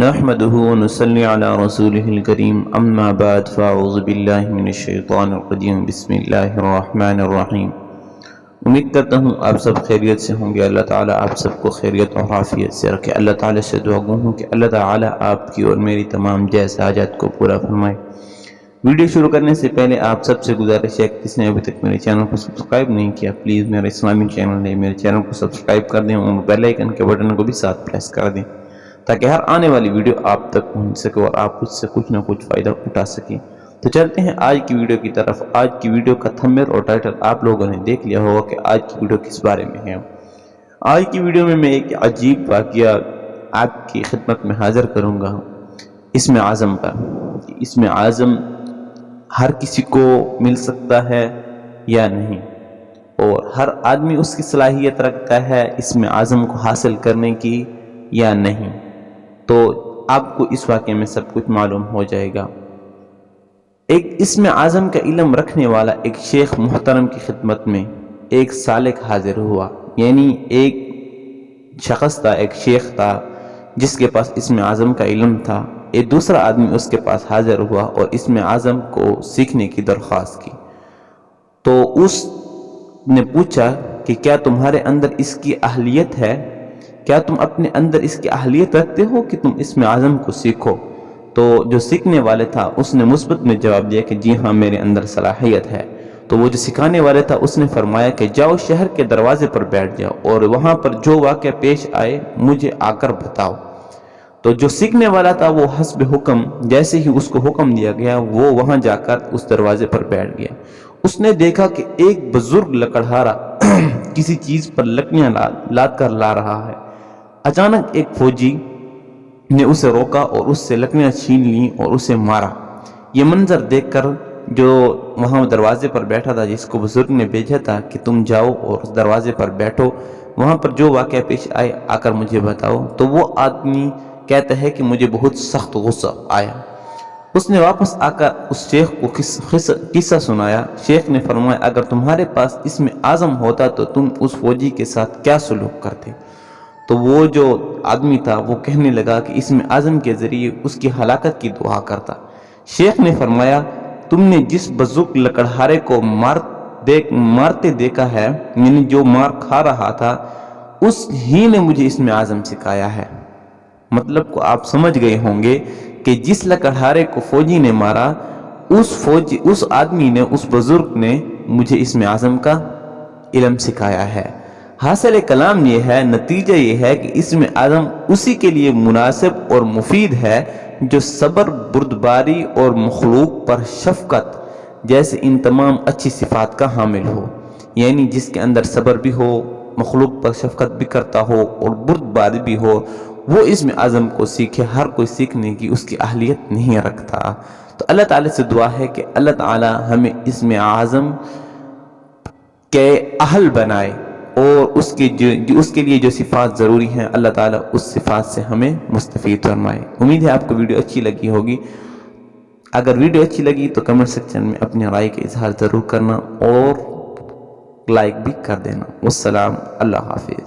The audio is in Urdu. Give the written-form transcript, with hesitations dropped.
نحمده ونصلي على رسوله الكريم اما بعد فاعوذ باللہ من الشیطان الرجیم بسم اللہ الرحمن الرحیم۔ امید کرتا ہوں آپ سب خیریت سے ہوں گے۔ اللہ تعالیٰ آپ سب کو خیریت اور عافیت سے رکھے۔ اللہ تعالیٰ سے دعا گو ہوں کہ اللہ تعالیٰ آپ کی اور میری تمام جائز حاجات کو پورا فرمائے۔ ویڈیو شروع کرنے سے پہلے آپ سب سے گزارش ہے کہ جس نے ابھی تک میرے چینل کو سبسکرائب نہیں کیا پلیز میرا اسلامی چینل ہے، میرے چینل کو سبسکرائب کر دیں اور بیل آئیکن کے بٹن کو بھی ساتھ پریس کر دیں تاکہ ہر آنے والی ویڈیو آپ تک پہنچ سکے اور آپ اس سے کچھ نہ کچھ فائدہ اٹھا سکیں۔ تو چلتے ہیں آج کی ویڈیو کی طرف۔ آج کی ویڈیو کا تھمبنیل اور ٹائٹل آپ لوگوں نے دیکھ لیا ہوگا کہ آج کی ویڈیو کس بارے میں ہے۔ آج کی ویڈیو میں ایک عجیب واقعہ آپ کی خدمت میں حاضر کروں گا اسم اعظم پر۔ اسم اعظم ہر کسی کو مل سکتا ہے یا نہیں، اور ہر آدمی اس کی صلاحیت رکھتا ہے اسم اعظم کو حاصل کرنے کی یا نہیں، تو آپ کو اس واقعے میں سب کچھ معلوم ہو جائے گا۔ ایک اسم اعظم کا علم رکھنے والا ایک شیخ محترم کی خدمت میں ایک سالک حاضر ہوا، یعنی ایک شخص تھا، ایک شیخ تھا جس کے پاس اسم اعظم کا علم تھا۔ ایک دوسرا آدمی اس کے پاس حاضر ہوا اور اسم اعظم کو سیکھنے کی درخواست کی۔ تو اس نے پوچھا کہ کیا تمہارے اندر اس کی اہلیت ہے؟ کیا تم اپنے اندر اس کی اہلیت رکھتے ہو کہ تم اسم اعظم کو سیکھو؟ تو جو سیکھنے والے تھا اس نے مثبت میں جواب دیا کہ جی ہاں میرے اندر صلاحیت ہے۔ تو وہ جو سکھانے والے تھا اس نے فرمایا کہ جاؤ شہر کے دروازے پر بیٹھ جاؤ اور وہاں پر جو واقعہ پیش آئے مجھے آ کر بتاؤ۔ تو جو سیکھنے والا تھا وہ حسب حکم جیسے ہی اس کو حکم دیا گیا وہ وہاں جا کر اس دروازے پر بیٹھ گیا۔ اس نے دیکھا کہ ایک بزرگ لکڑہارا کسی چیز پر لکڑیاں لاد کر لا رہا ہے۔ اچانک ایک فوجی نے اسے روکا اور اس سے لکڑیاں چھین لیں اور اسے مارا۔ یہ منظر دیکھ کر جو وہاں دروازے پر بیٹھا تھا، جس کو بزرگ نے بھیجا تھا کہ تم جاؤ اور اس دروازے پر بیٹھو، وہاں پر جو واقعہ پیش آئے آ کر مجھے بتاؤ، تو وہ آدمی کہتا ہے کہ مجھے بہت سخت غصہ آیا۔ اس نے واپس آ کر اس شیخ کو قصہ سنایا۔ شیخ نے فرمایا اگر تمہارے پاس اسم اعظم ہوتا تو تم اس فوجی کے ساتھ کیا سلوک کرتے؟ تو وہ جو آدمی تھا وہ کہنے لگا کہ اسم اعظم کے ذریعے اس کی ہلاکت کی دعا کرتا۔ شیخ نے فرمایا تم نے جس بزرگ لکڑہارے کو مارتے دیکھا ہے، یعنی جو مار کھا رہا تھا، اس ہی نے مجھے اسم اعظم سکھایا ہے۔ مطلب کو آپ سمجھ گئے ہوں گے کہ جس لکڑہارے کو فوجی نے مارا اس آدمی نے، اس بزرگ نے مجھے اسم اعظم کا علم سکھایا ہے۔ حاصل کلام یہ ہے، نتیجہ یہ ہے کہ اسم اعظم اسی کے لیے مناسب اور مفید ہے جو صبر، بردباری اور مخلوق پر شفقت جیسے ان تمام اچھی صفات کا حامل ہو، یعنی جس کے اندر صبر بھی ہو، مخلوق پر شفقت بھی کرتا ہو اور بردباری بھی ہو، وہ اسم اعظم کو سیکھے۔ ہر کوئی سیکھنے کی اس کی اہلیت نہیں رکھتا۔ تو اللہ تعالیٰ سے دعا ہے کہ اللہ تعالیٰ ہمیں اسم اعظم کے اہل بنائے اور اس کے لیے جو صفات ضروری ہیں اللہ تعالیٰ اس صفات سے ہمیں مستفید فرمائے۔ امید ہے آپ کو ویڈیو اچھی لگی ہوگی۔ اگر ویڈیو اچھی لگی تو کمنٹ سیکشن میں اپنی رائے کا اظہار ضرور کرنا اور لائک بھی کر دینا۔ والسلام، اللہ حافظ۔